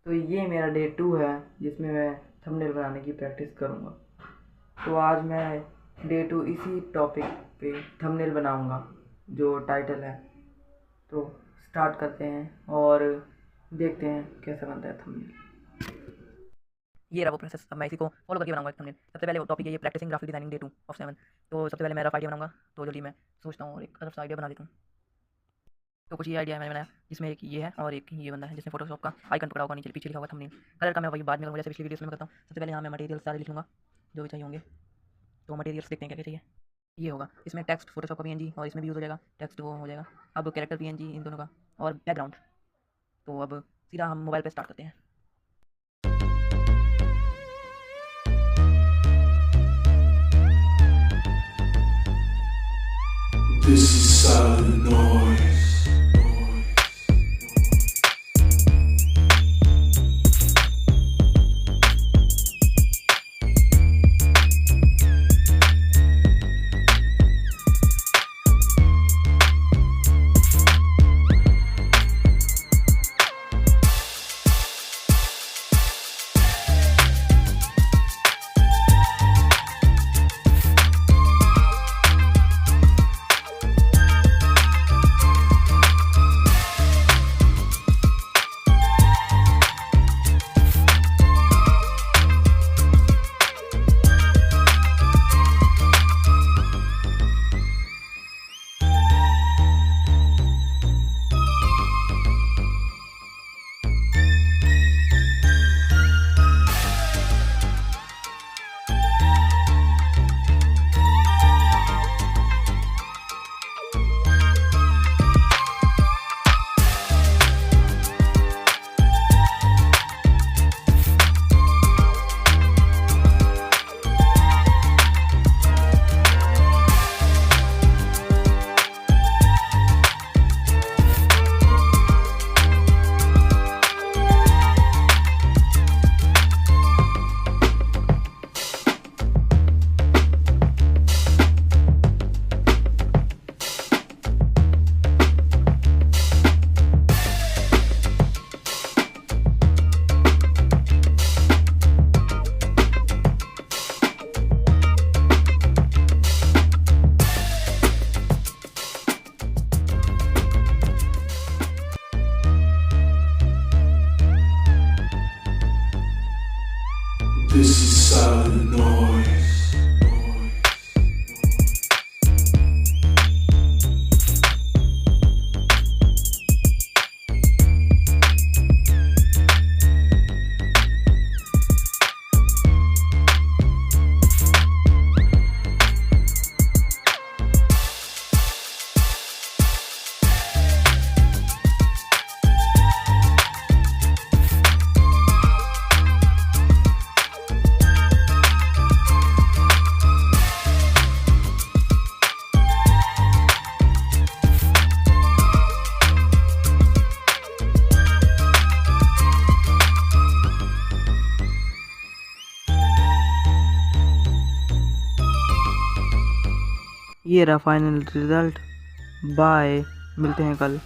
तो ये मेरा डे 2 है जिसमें मैं थंबनेल बनाने की प्रैक्टिस करूँगा। तो आज मैं डे 2 इसी टॉपिक पे थंबनेल बनाऊँगा जो टाइटल है। तो स्टार्ट करते हैं और देखते हैं कैसा बनता है थंबनेल। ये रहा वो प्रोसेस। अब मैं इसी को फॉलो करके बनाऊंगा एक थंबनेल। सबसे पहले वो टॉपिक है ये practising graphic designing day 2 of 7। तो सबसे पहले मैं रफ आइडिया बनाऊंगा। तो जल्दी मैं सोचता हूँ और एक रफ आइडिया बना देता हूँ। तो कुछ ये आइडिया मैंने बनाया जिसमें एक ये है और एक ये बंदा है जिसने फोटोशॉप का आइकन पकड़ा होगा, नीचे पीछे लिखा होगा थंबनेल। कलर का मैं वही बाद में करूँगा जैसे पिछली वीडियोस में करता हूँ। सबसे पहले यहाँ मैं मटेरियल्स सारे लिख लूँगा जो भी चाहिए होंगे। तो मटेरियल्स देखते हैं क्या क्या चाहिए। ये होगा इसमें टेक्स्ट फोटोशॉप का पीएनजी और इसमें भी यूज़ हो जाएगा टेक्स्ट, वो हो जाएगा। अब कैरेक्टर पीएनजी इन दोनों का और बैकग्राउंड। तो अब सीधा हम मोबाइल पर स्टार्ट करते हैं। This is silent noise. This is silent noise. ये रहा फाइनल रिजल्ट। बाय, मिलते हैं कल।